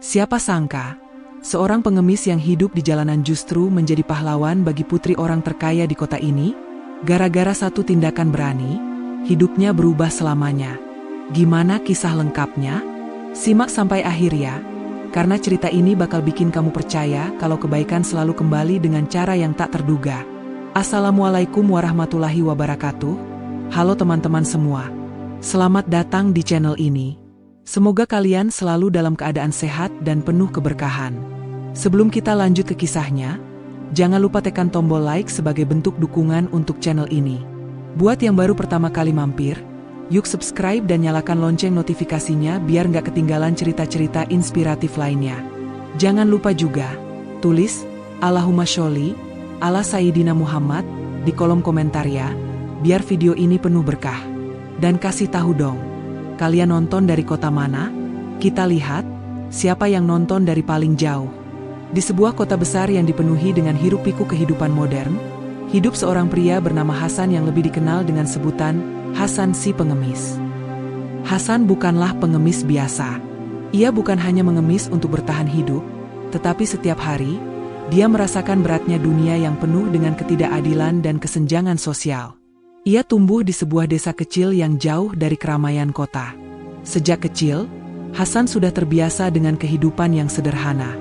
Siapa sangka, seorang pengemis yang hidup di jalanan justru menjadi pahlawan bagi putri orang terkaya di kota ini? Gara-gara satu tindakan berani, hidupnya berubah selamanya. Gimana kisah lengkapnya? Simak sampai akhir ya, karena cerita ini bakal bikin kamu percaya kalau kebaikan selalu kembali dengan cara yang tak terduga. Assalamualaikum warahmatullahi wabarakatuh. Halo teman-teman semua. Selamat datang di channel ini. Semoga kalian selalu dalam keadaan sehat dan penuh keberkahan. Sebelum kita lanjut ke kisahnya, jangan lupa tekan tombol like sebagai bentuk dukungan untuk channel ini. Buat yang baru pertama kali mampir, yuk subscribe dan nyalakan lonceng notifikasinya biar nggak ketinggalan cerita-cerita inspiratif lainnya. Jangan lupa juga, tulis Allahumma sholli ala Sayyidina Muhammad di kolom komentar ya, biar video ini penuh berkah. Dan kasih tahu dong, kalian nonton dari kota mana? Kita lihat, siapa yang nonton dari paling jauh. Di sebuah kota besar yang dipenuhi dengan hiruk-pikuk kehidupan modern, hidup seorang pria bernama Hasan yang lebih dikenal dengan sebutan Hasan si pengemis. Hasan bukanlah pengemis biasa. Ia bukan hanya mengemis untuk bertahan hidup, tetapi setiap hari, dia merasakan beratnya dunia yang penuh dengan ketidakadilan dan kesenjangan sosial. Ia tumbuh di sebuah desa kecil yang jauh dari keramaian kota. Sejak kecil, Hasan sudah terbiasa dengan kehidupan yang sederhana.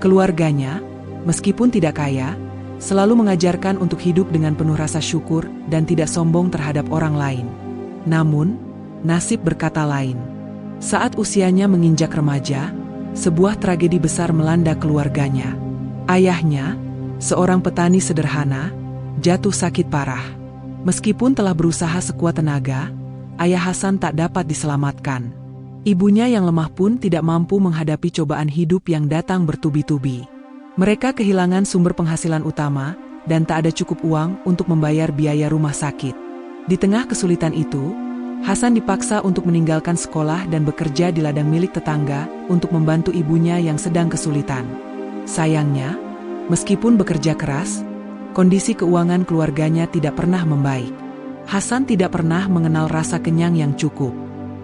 Keluarganya, meskipun tidak kaya, selalu mengajarkan untuk hidup dengan penuh rasa syukur dan tidak sombong terhadap orang lain. Namun, nasib berkata lain. Saat usianya menginjak remaja, sebuah tragedi besar melanda keluarganya. Ayahnya, seorang petani sederhana, jatuh sakit parah. Meskipun telah berusaha sekuat tenaga, ayah Hasan tak dapat diselamatkan. Ibunya yang lemah pun tidak mampu menghadapi cobaan hidup yang datang bertubi-tubi. Mereka kehilangan sumber penghasilan utama, dan tak ada cukup uang untuk membayar biaya rumah sakit. Di tengah kesulitan itu, Hasan dipaksa untuk meninggalkan sekolah dan bekerja di ladang milik tetangga untuk membantu ibunya yang sedang kesulitan. Sayangnya, meskipun bekerja keras, kondisi keuangan keluarganya tidak pernah membaik. Hasan tidak pernah mengenal rasa kenyang yang cukup.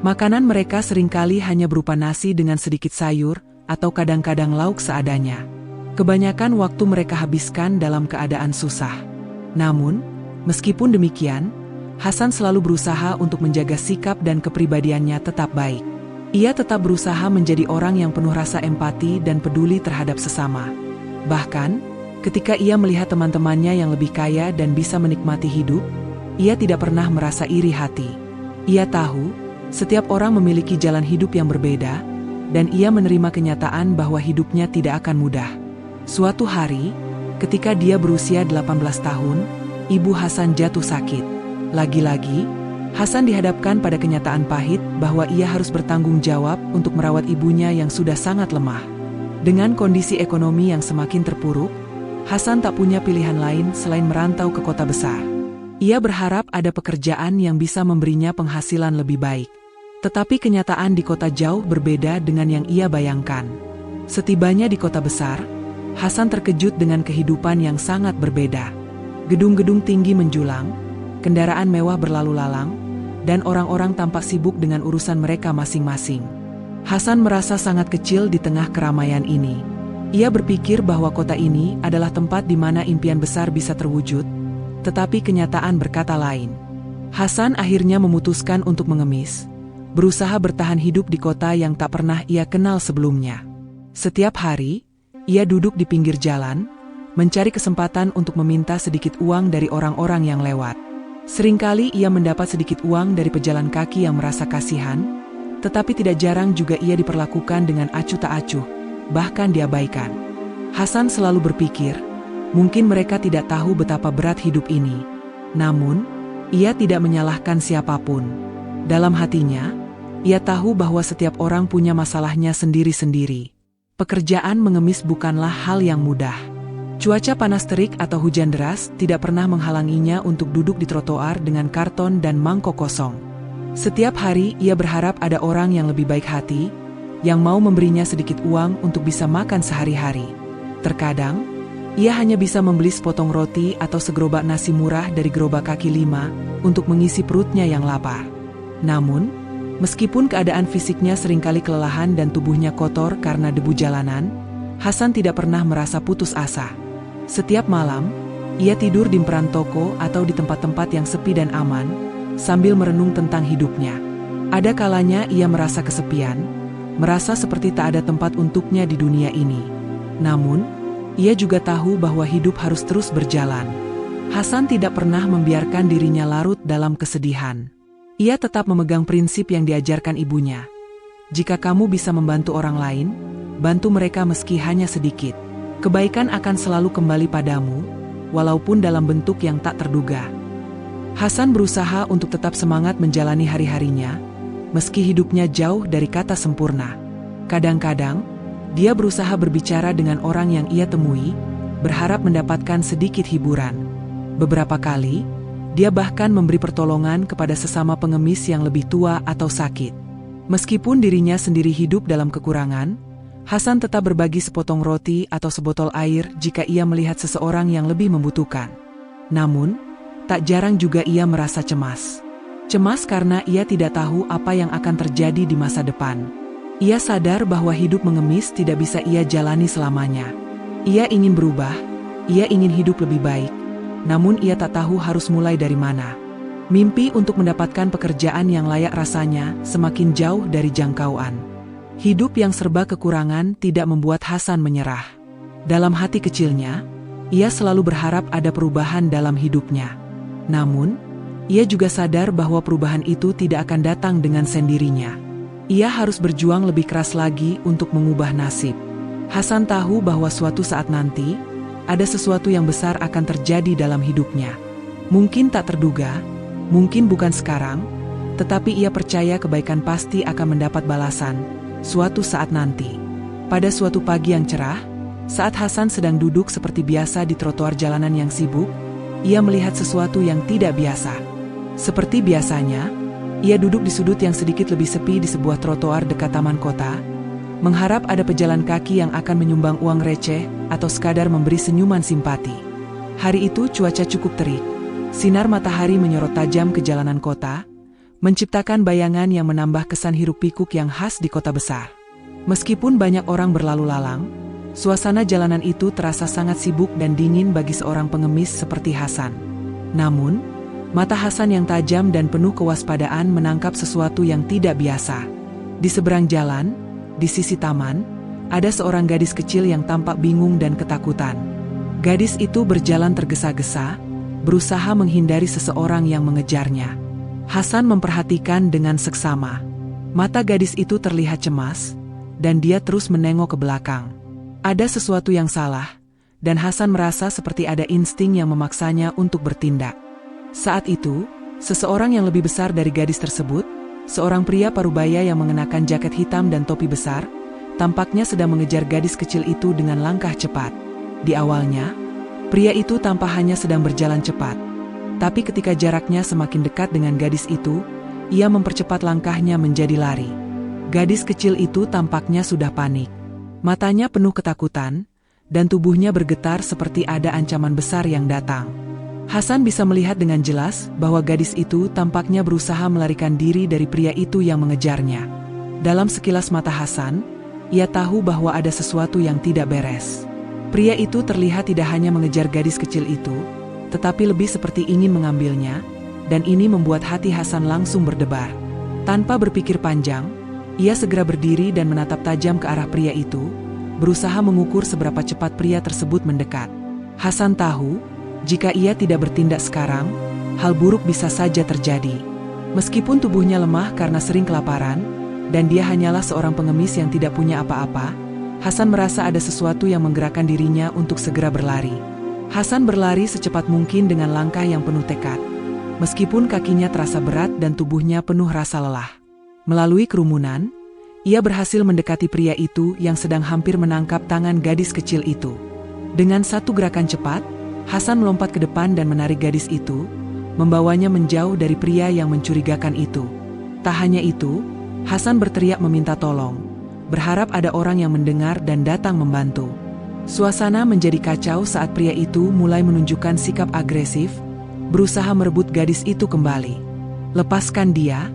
Makanan mereka seringkali hanya berupa nasi dengan sedikit sayur, atau kadang-kadang lauk seadanya. Kebanyakan waktu mereka habiskan dalam keadaan susah. Namun, meskipun demikian, Hasan selalu berusaha untuk menjaga sikap dan kepribadiannya tetap baik. Ia tetap berusaha menjadi orang yang penuh rasa empati dan peduli terhadap sesama. Bahkan, ketika ia melihat teman-temannya yang lebih kaya dan bisa menikmati hidup, ia tidak pernah merasa iri hati. Ia tahu, setiap orang memiliki jalan hidup yang berbeda, dan ia menerima kenyataan bahwa hidupnya tidak akan mudah. Suatu hari, ketika dia berusia 18 tahun, ibu Hasan jatuh sakit. Lagi-lagi, Hasan dihadapkan pada kenyataan pahit bahwa ia harus bertanggung jawab untuk merawat ibunya yang sudah sangat lemah. Dengan kondisi ekonomi yang semakin terpuruk, Hasan tak punya pilihan lain selain merantau ke kota besar. Ia berharap ada pekerjaan yang bisa memberinya penghasilan lebih baik. Tetapi kenyataan di kota jauh berbeda dengan yang ia bayangkan. Setibanya di kota besar, Hasan terkejut dengan kehidupan yang sangat berbeda. Gedung-gedung tinggi menjulang, kendaraan mewah berlalu lalang, dan orang-orang tampak sibuk dengan urusan mereka masing-masing. Hasan merasa sangat kecil di tengah keramaian ini. Ia berpikir bahwa kota ini adalah tempat di mana impian besar bisa terwujud, tetapi kenyataan berkata lain. Hasan akhirnya memutuskan untuk mengemis, berusaha bertahan hidup di kota yang tak pernah ia kenal sebelumnya. Setiap hari, ia duduk di pinggir jalan, mencari kesempatan untuk meminta sedikit uang dari orang-orang yang lewat. Seringkali ia mendapat sedikit uang dari pejalan kaki yang merasa kasihan, tetapi tidak jarang juga ia diperlakukan dengan acuh tak acuh, bahkan diabaikan. Hasan selalu berpikir, mungkin mereka tidak tahu betapa berat hidup ini. Namun, ia tidak menyalahkan siapapun. Dalam hatinya, ia tahu bahwa setiap orang punya masalahnya sendiri-sendiri. Pekerjaan mengemis bukanlah hal yang mudah. Cuaca panas terik atau hujan deras tidak pernah menghalanginya untuk duduk di trotoar dengan karton dan mangkok kosong. Setiap hari ia berharap ada orang yang lebih baik hati, yang mau memberinya sedikit uang untuk bisa makan sehari-hari. Terkadang, ia hanya bisa membeli sepotong roti atau segerobak nasi murah dari gerobak kaki lima untuk mengisi perutnya yang lapar. Namun, Meskipun keadaan fisiknya seringkali kelelahan dan tubuhnya kotor karena debu jalanan, Hasan tidak pernah merasa putus asa. Setiap malam, ia tidur di emperan toko atau di tempat-tempat yang sepi dan aman, sambil merenung tentang hidupnya. Ada kalanya ia merasa kesepian, merasa seperti tak ada tempat untuknya di dunia ini. Namun, ia juga tahu bahwa hidup harus terus berjalan. Hasan tidak pernah membiarkan dirinya larut dalam kesedihan. Ia tetap memegang prinsip yang diajarkan ibunya. Jika kamu bisa membantu orang lain, bantu mereka meski hanya sedikit. Kebaikan akan selalu kembali padamu, walaupun dalam bentuk yang tak terduga. Hasan berusaha untuk tetap semangat menjalani hari-harinya, meski hidupnya jauh dari kata sempurna. Kadang-kadang, dia berusaha berbicara dengan orang yang ia temui, berharap mendapatkan sedikit hiburan. Beberapa kali, dia bahkan memberi pertolongan kepada sesama pengemis yang lebih tua atau sakit. Meskipun dirinya sendiri hidup dalam kekurangan, Hasan tetap berbagi sepotong roti atau sebotol air jika ia melihat seseorang yang lebih membutuhkan. Namun, tak jarang juga ia merasa cemas. Cemas karena ia tidak tahu apa yang akan terjadi di masa depan. Ia sadar bahwa hidup mengemis tidak bisa ia jalani selamanya. Ia ingin berubah, ia ingin hidup lebih baik, namun ia tak tahu harus mulai dari mana. Mimpi untuk mendapatkan pekerjaan yang layak rasanya semakin jauh dari jangkauan. Hidup yang serba kekurangan tidak membuat Hasan menyerah. Dalam hati kecilnya, ia selalu berharap ada perubahan dalam hidupnya. Namun, ia juga sadar bahwa perubahan itu tidak akan datang dengan sendirinya. Ia harus berjuang lebih keras lagi untuk mengubah nasib. Hasan tahu bahwa suatu saat nanti, ada sesuatu yang besar akan terjadi dalam hidupnya. Mungkin tak terduga, mungkin bukan sekarang, tetapi ia percaya kebaikan pasti akan mendapat balasan suatu saat nanti. Pada suatu pagi yang cerah, saat Hasan sedang duduk seperti biasa di trotoar jalanan yang sibuk, ia melihat sesuatu yang tidak biasa. Seperti biasanya, ia duduk di sudut yang sedikit lebih sepi di sebuah trotoar dekat taman kota, mengharap ada pejalan kaki yang akan menyumbang uang receh atau sekadar memberi senyuman simpati. Hari itu cuaca cukup terik. Sinar matahari menyorot tajam ke jalanan kota, menciptakan bayangan yang menambah kesan hiruk-pikuk yang khas di kota besar. Meskipun banyak orang berlalu lalang, suasana jalanan itu terasa sangat sibuk dan dingin bagi seorang pengemis seperti Hasan. Namun, mata Hasan yang tajam dan penuh kewaspadaan menangkap sesuatu yang tidak biasa. Di seberang jalan, di sisi taman, ada seorang gadis kecil yang tampak bingung dan ketakutan. Gadis itu berjalan tergesa-gesa, berusaha menghindari seseorang yang mengejarnya. Hasan memperhatikan dengan seksama. Mata gadis itu terlihat cemas, dan dia terus menengok ke belakang. Ada sesuatu yang salah, dan Hasan merasa seperti ada insting yang memaksanya untuk bertindak. Saat itu, seseorang yang lebih besar dari gadis tersebut, seorang pria parubaya yang mengenakan jaket hitam dan topi besar, tampaknya sedang mengejar gadis kecil itu dengan langkah cepat. Di awalnya, pria itu tampak hanya sedang berjalan cepat. Tapi ketika jaraknya semakin dekat dengan gadis itu, ia mempercepat langkahnya menjadi lari. Gadis kecil itu tampaknya sudah panik. Matanya penuh ketakutan, dan tubuhnya bergetar seperti ada ancaman besar yang datang. Hasan bisa melihat dengan jelas bahwa gadis itu tampaknya berusaha melarikan diri dari pria itu yang mengejarnya. Dalam sekilas mata Hasan, ia tahu bahwa ada sesuatu yang tidak beres. Pria itu terlihat tidak hanya mengejar gadis kecil itu, tetapi lebih seperti ingin mengambilnya, dan ini membuat hati Hasan langsung berdebar. Tanpa berpikir panjang, ia segera berdiri dan menatap tajam ke arah pria itu, berusaha mengukur seberapa cepat pria tersebut mendekat. Hasan tahu, jika ia tidak bertindak sekarang, hal buruk bisa saja terjadi. Meskipun tubuhnya lemah karena sering kelaparan, dan dia hanyalah seorang pengemis yang tidak punya apa-apa, Hasan merasa ada sesuatu yang menggerakkan dirinya untuk segera berlari. Hasan berlari secepat mungkin dengan langkah yang penuh tekad. Meskipun kakinya terasa berat dan tubuhnya penuh rasa lelah. Melalui kerumunan, ia berhasil mendekati pria itu yang sedang hampir menangkap tangan gadis kecil itu. Dengan satu gerakan cepat, Hasan melompat ke depan dan menarik gadis itu, membawanya menjauh dari pria yang mencurigakan itu. Tak hanya itu, Hasan berteriak meminta tolong, berharap ada orang yang mendengar dan datang membantu. Suasana menjadi kacau saat pria itu mulai menunjukkan sikap agresif, berusaha merebut gadis itu kembali. "Lepaskan dia,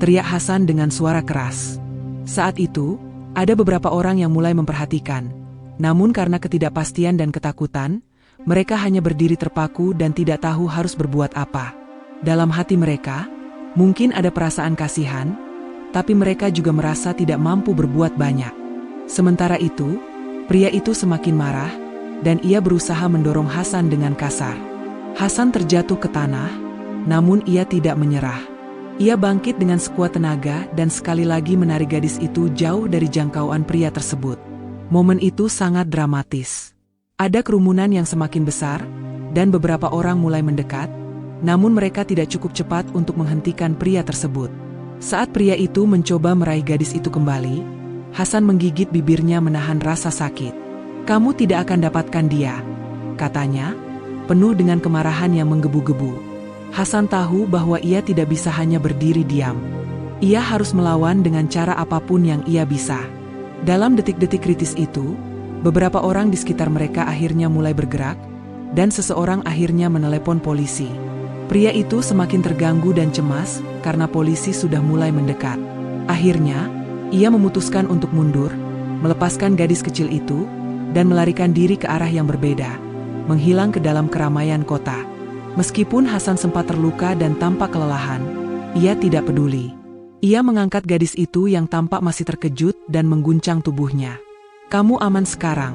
teriak Hasan dengan suara keras. Saat itu, ada beberapa orang yang mulai memperhatikan. Namun karena ketidakpastian dan ketakutan, mereka hanya berdiri terpaku dan tidak tahu harus berbuat apa. Dalam hati mereka, mungkin ada perasaan kasihan, tapi mereka juga merasa tidak mampu berbuat banyak. Sementara itu, pria itu semakin marah, dan ia berusaha mendorong Hasan dengan kasar. Hasan terjatuh ke tanah, namun ia tidak menyerah. Ia bangkit dengan sekuat tenaga dan sekali lagi menarik gadis itu jauh dari jangkauan pria tersebut. Momen itu sangat dramatis. Ada kerumunan yang semakin besar, dan beberapa orang mulai mendekat, namun mereka tidak cukup cepat untuk menghentikan pria tersebut. Saat pria itu mencoba meraih gadis itu kembali, Hasan menggigit bibirnya menahan rasa sakit. "Kamu tidak akan dapatkan dia," katanya, penuh dengan kemarahan yang menggebu-gebu. Hasan tahu bahwa ia tidak bisa hanya berdiri diam. Ia harus melawan dengan cara apapun yang ia bisa. Dalam detik-detik kritis itu, beberapa orang di sekitar mereka akhirnya mulai bergerak, dan seseorang akhirnya menelepon polisi. Pria itu semakin terganggu dan cemas karena polisi sudah mulai mendekat. Akhirnya, ia memutuskan untuk mundur, melepaskan gadis kecil itu, dan melarikan diri ke arah yang berbeda, menghilang ke dalam keramaian kota. Meskipun Hasan sempat terluka dan tampak kelelahan, ia tidak peduli. Ia mengangkat gadis itu yang tampak masih terkejut dan mengguncang tubuhnya. "Kamu aman sekarang,"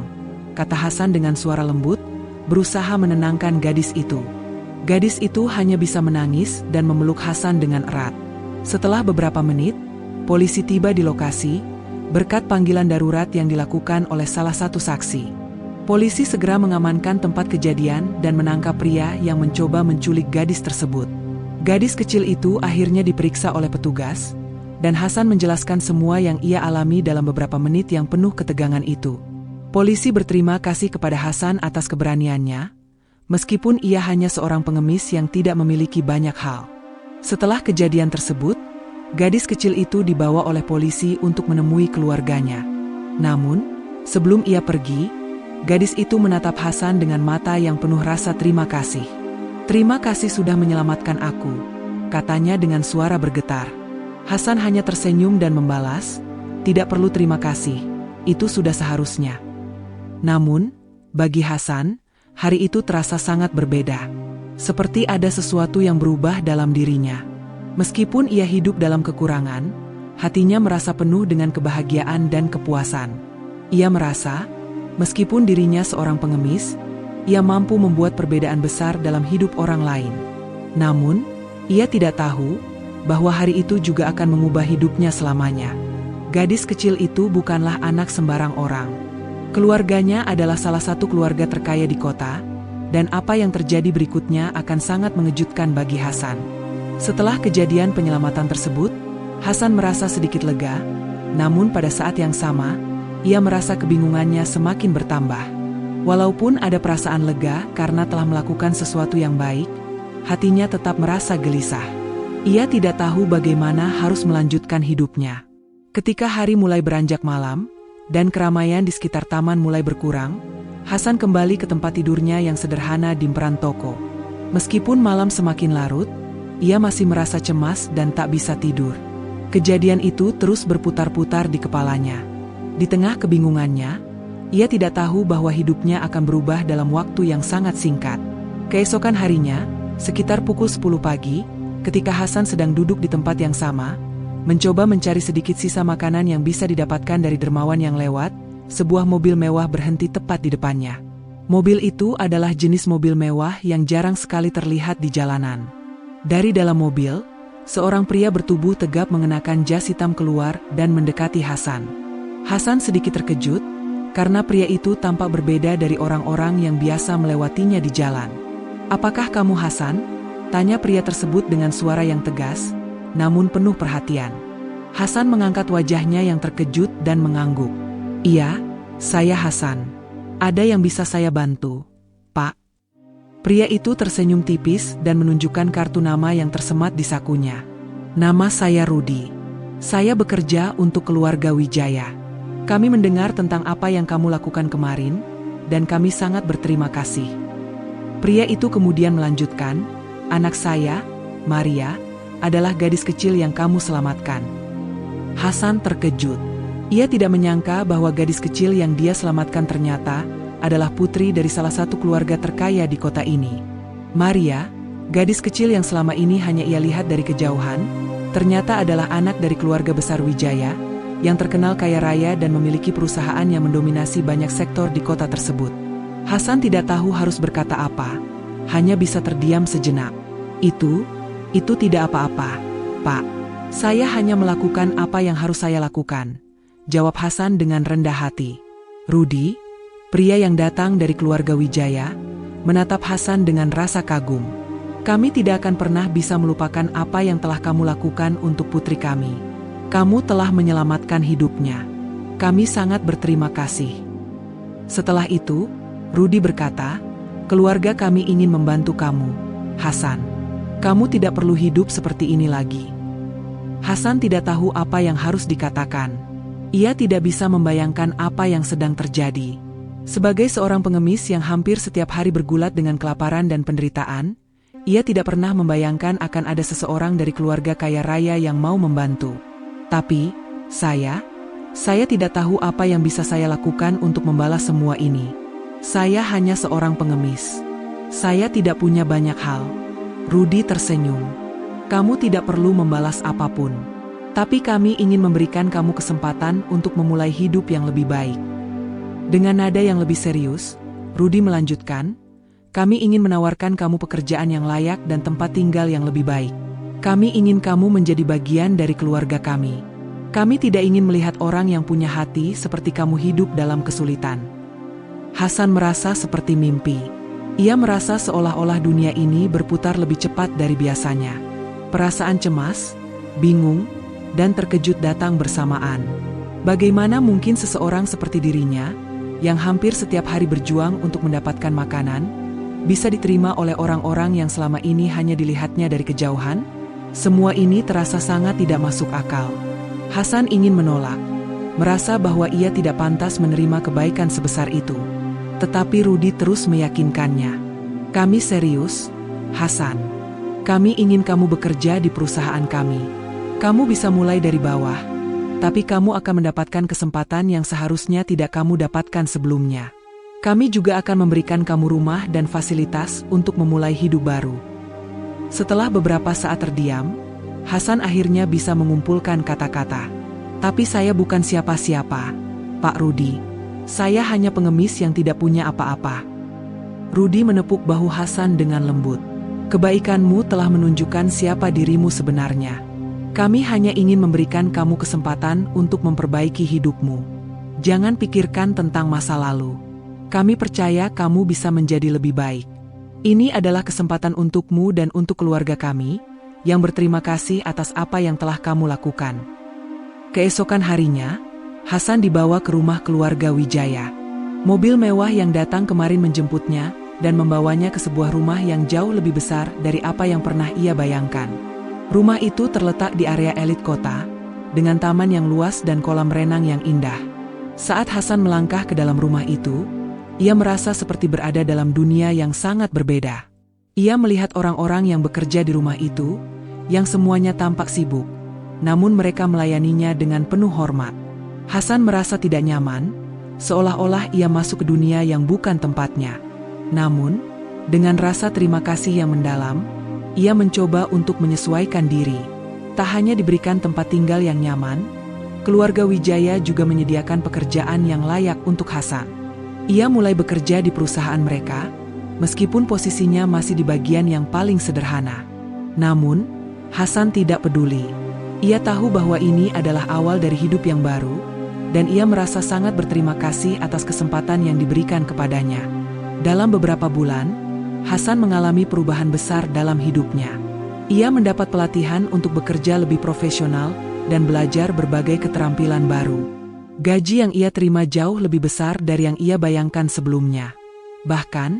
kata Hasan dengan suara lembut, berusaha menenangkan gadis itu. Gadis itu hanya bisa menangis dan memeluk Hasan dengan erat. Setelah beberapa menit, polisi tiba di lokasi, berkat panggilan darurat yang dilakukan oleh salah satu saksi. Polisi segera mengamankan tempat kejadian dan menangkap pria yang mencoba menculik gadis tersebut. Gadis kecil itu akhirnya diperiksa oleh petugas, dan Hasan menjelaskan semua yang ia alami dalam beberapa menit yang penuh ketegangan itu. Polisi berterima kasih kepada Hasan atas keberaniannya, meskipun ia hanya seorang pengemis yang tidak memiliki banyak hal. Setelah kejadian tersebut, gadis kecil itu dibawa oleh polisi untuk menemui keluarganya. Namun, sebelum ia pergi, gadis itu menatap Hasan dengan mata yang penuh rasa terima kasih. "Terima kasih sudah menyelamatkan aku," katanya dengan suara bergetar. Hasan hanya tersenyum dan membalas, "Tidak perlu terima kasih, itu sudah seharusnya." Namun, bagi Hasan, hari itu terasa sangat berbeda. Seperti ada sesuatu yang berubah dalam dirinya. Meskipun ia hidup dalam kekurangan, hatinya merasa penuh dengan kebahagiaan dan kepuasan. Ia merasa, meskipun dirinya seorang pengemis, ia mampu membuat perbedaan besar dalam hidup orang lain. Namun, ia tidak tahu bahwa hari itu juga akan mengubah hidupnya selamanya. Gadis kecil itu bukanlah anak sembarang orang. Keluarganya adalah salah satu keluarga terkaya di kota, dan apa yang terjadi berikutnya akan sangat mengejutkan bagi Hasan. Setelah kejadian penyelamatan tersebut, Hasan merasa sedikit lega, namun pada saat yang sama, ia merasa kebingungannya semakin bertambah. Walaupun ada perasaan lega karena telah melakukan sesuatu yang baik, hatinya tetap merasa gelisah. Ia tidak tahu bagaimana harus melanjutkan hidupnya. Ketika hari mulai beranjak malam, dan keramaian di sekitar taman mulai berkurang, Hasan kembali ke tempat tidurnya yang sederhana di emperan toko. Meskipun malam semakin larut, ia masih merasa cemas dan tak bisa tidur. Kejadian itu terus berputar-putar di kepalanya. Di tengah kebingungannya, ia tidak tahu bahwa hidupnya akan berubah dalam waktu yang sangat singkat. Keesokan harinya, sekitar pukul 10 pagi, ketika Hasan sedang duduk di tempat yang sama, mencoba mencari sedikit sisa makanan yang bisa didapatkan dari dermawan yang lewat, sebuah mobil mewah berhenti tepat di depannya. Mobil itu adalah jenis mobil mewah yang jarang sekali terlihat di jalanan. Dari dalam mobil, seorang pria bertubuh tegap mengenakan jas hitam keluar dan mendekati Hasan. Hasan sedikit terkejut, karena pria itu tampak berbeda dari orang-orang yang biasa melewatinya di jalan. "Apakah kamu Hasan?" tanya pria tersebut dengan suara yang tegas, namun penuh perhatian. Hasan mengangkat wajahnya yang terkejut dan mengangguk. "Iya, saya Hasan. Ada yang bisa saya bantu, Pak?" Pria itu tersenyum tipis dan menunjukkan kartu nama yang tersemat di sakunya. "Nama saya Rudi. Saya bekerja untuk keluarga Wijaya. Kami mendengar tentang apa yang kamu lakukan kemarin, dan kami sangat berterima kasih." Pria itu kemudian melanjutkan, "Anak saya, Maria, adalah gadis kecil yang kamu selamatkan." Hasan terkejut. Ia tidak menyangka bahwa gadis kecil yang dia selamatkan ternyata adalah putri dari salah satu keluarga terkaya di kota ini. Maria, gadis kecil yang selama ini hanya ia lihat dari kejauhan, ternyata adalah anak dari keluarga besar Wijaya, yang terkenal kaya raya dan memiliki perusahaan yang mendominasi banyak sektor di kota tersebut. Hasan tidak tahu harus berkata apa, hanya bisa terdiam sejenak. Itu tidak apa-apa, Pak. Saya hanya melakukan apa yang harus saya lakukan," jawab Hasan dengan rendah hati. Rudi, pria yang datang dari keluarga Wijaya, menatap Hasan dengan rasa kagum. "Kami tidak akan pernah bisa melupakan apa yang telah kamu lakukan untuk putri kami. Kamu telah menyelamatkan hidupnya. Kami sangat berterima kasih." Setelah itu, Rudi berkata, "Keluarga kami ingin membantu kamu, Hasan. Kamu tidak perlu hidup seperti ini lagi." Hasan tidak tahu apa yang harus dikatakan. Ia tidak bisa membayangkan apa yang sedang terjadi. Sebagai seorang pengemis yang hampir setiap hari bergulat dengan kelaparan dan penderitaan, ia tidak pernah membayangkan akan ada seseorang dari keluarga kaya raya yang mau membantu. "Tapi, saya tidak tahu apa yang bisa saya lakukan untuk membalas semua ini. Saya hanya seorang pengemis. Saya tidak punya banyak hal." Rudi tersenyum. "Kamu tidak perlu membalas apapun. Tapi kami ingin memberikan kamu kesempatan untuk memulai hidup yang lebih baik." Dengan nada yang lebih serius, Rudi melanjutkan, "Kami ingin menawarkan kamu pekerjaan yang layak dan tempat tinggal yang lebih baik. Kami ingin kamu menjadi bagian dari keluarga kami. Kami tidak ingin melihat orang yang punya hati seperti kamu hidup dalam kesulitan." Hasan merasa seperti mimpi. Ia merasa seolah-olah dunia ini berputar lebih cepat dari biasanya. Perasaan cemas, bingung, dan terkejut datang bersamaan. Bagaimana mungkin seseorang seperti dirinya, yang hampir setiap hari berjuang untuk mendapatkan makanan, bisa diterima oleh orang-orang yang selama ini hanya dilihatnya dari kejauhan? Semua ini terasa sangat tidak masuk akal. Hasan ingin menolak, merasa bahwa ia tidak pantas menerima kebaikan sebesar itu. Tetapi Rudi terus meyakinkannya. "Kami serius, Hasan. Kami ingin kamu bekerja di perusahaan kami. Kamu bisa mulai dari bawah, tapi kamu akan mendapatkan kesempatan yang seharusnya tidak kamu dapatkan sebelumnya. Kami juga akan memberikan kamu rumah dan fasilitas untuk memulai hidup baru." Setelah beberapa saat terdiam, Hasan akhirnya bisa mengumpulkan kata-kata. "Tapi saya bukan siapa-siapa, Pak Rudi. Saya hanya pengemis yang tidak punya apa-apa." Rudi menepuk bahu Hasan dengan lembut. "Kebaikanmu telah menunjukkan siapa dirimu sebenarnya. Kami hanya ingin memberikan kamu kesempatan untuk memperbaiki hidupmu. Jangan pikirkan tentang masa lalu. Kami percaya kamu bisa menjadi lebih baik. Ini adalah kesempatan untukmu dan untuk keluarga kami, yang berterima kasih atas apa yang telah kamu lakukan." Keesokan harinya, Hasan dibawa ke rumah keluarga Wijaya. Mobil mewah yang datang kemarin menjemputnya dan membawanya ke sebuah rumah yang jauh lebih besar dari apa yang pernah ia bayangkan. Rumah itu terletak di area elit kota, dengan taman yang luas dan kolam renang yang indah. Saat Hasan melangkah ke dalam rumah itu, ia merasa seperti berada dalam dunia yang sangat berbeda. Ia melihat orang-orang yang bekerja di rumah itu, yang semuanya tampak sibuk, namun mereka melayaninya dengan penuh hormat. Hasan merasa tidak nyaman, seolah-olah ia masuk ke dunia yang bukan tempatnya. Namun, dengan rasa terima kasih yang mendalam, ia mencoba untuk menyesuaikan diri. Tak hanya diberikan tempat tinggal yang nyaman, keluarga Wijaya juga menyediakan pekerjaan yang layak untuk Hasan. Ia mulai bekerja di perusahaan mereka, meskipun posisinya masih di bagian yang paling sederhana. Namun, Hasan tidak peduli. Ia tahu bahwa ini adalah awal dari hidup yang baru, dan ia merasa sangat berterima kasih atas kesempatan yang diberikan kepadanya. Dalam beberapa bulan, Hasan mengalami perubahan besar dalam hidupnya. Ia mendapat pelatihan untuk bekerja lebih profesional dan belajar berbagai keterampilan baru. Gaji yang ia terima jauh lebih besar dari yang ia bayangkan sebelumnya. Bahkan,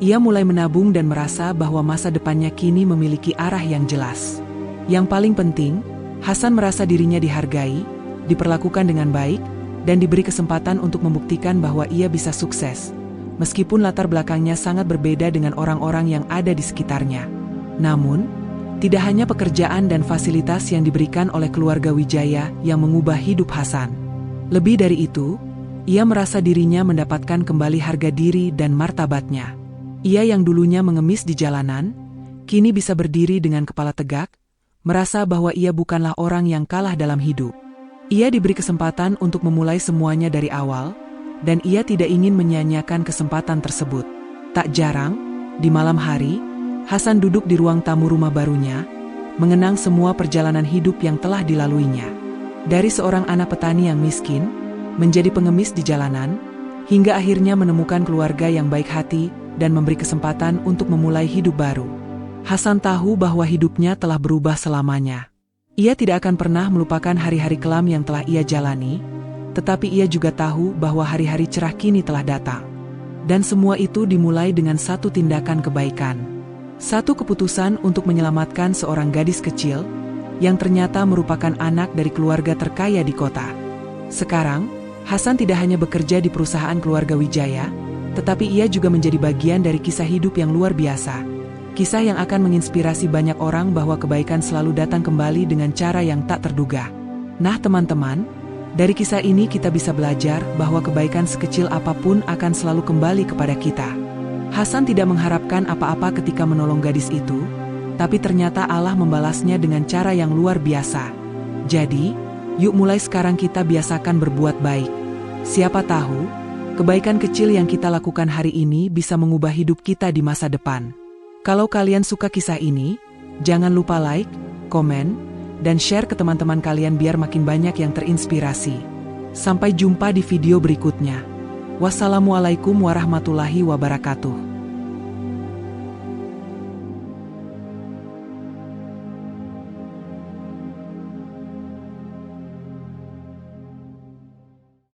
ia mulai menabung dan merasa bahwa masa depannya kini memiliki arah yang jelas. Yang paling penting, Hasan merasa dirinya dihargai, diperlakukan dengan baik, dan diberi kesempatan untuk membuktikan bahwa ia bisa sukses. Meskipun latar belakangnya sangat berbeda dengan orang-orang yang ada di sekitarnya. Namun, Tidak hanya pekerjaan dan fasilitas yang diberikan oleh keluarga Wijaya yang mengubah hidup Hasan. Lebih dari itu, ia merasa dirinya mendapatkan kembali harga diri dan martabatnya. Ia yang dulunya mengemis di jalanan, kini bisa berdiri dengan kepala tegak, merasa bahwa ia bukanlah orang yang kalah dalam hidup. Ia diberi kesempatan untuk memulai semuanya dari awal, dan ia tidak ingin menyia-nyiakan kesempatan tersebut. Tak jarang, di malam hari, Hasan duduk di ruang tamu rumah barunya, mengenang semua perjalanan hidup yang telah dilaluinya. Dari seorang anak petani yang miskin, menjadi pengemis di jalanan, hingga akhirnya menemukan keluarga yang baik hati dan memberi kesempatan untuk memulai hidup baru. Hasan tahu bahwa hidupnya telah berubah selamanya. Ia tidak akan pernah melupakan hari-hari kelam yang telah ia jalani, tetapi ia juga tahu bahwa hari-hari cerah kini telah datang. Dan semua itu dimulai dengan satu tindakan kebaikan. Satu keputusan untuk menyelamatkan seorang gadis kecil, yang ternyata merupakan anak dari keluarga terkaya di kota. Sekarang, Hasan tidak hanya bekerja di perusahaan keluarga Wijaya, tetapi ia juga menjadi bagian dari kisah hidup yang luar biasa. Kisah yang akan menginspirasi banyak orang bahwa kebaikan selalu datang kembali dengan cara yang tak terduga. Nah teman-teman, dari kisah ini kita bisa belajar bahwa kebaikan sekecil apapun akan selalu kembali kepada kita. Hasan tidak mengharapkan apa-apa ketika menolong gadis itu, tapi ternyata Allah membalasnya dengan cara yang luar biasa. Jadi, yuk mulai sekarang kita biasakan berbuat baik. Siapa tahu, kebaikan kecil yang kita lakukan hari ini bisa mengubah hidup kita di masa depan. Kalau kalian suka kisah ini, jangan lupa like, komen, dan share ke teman-teman kalian biar makin banyak yang terinspirasi. Sampai jumpa di video berikutnya. Wassalamualaikum warahmatullahi wabarakatuh.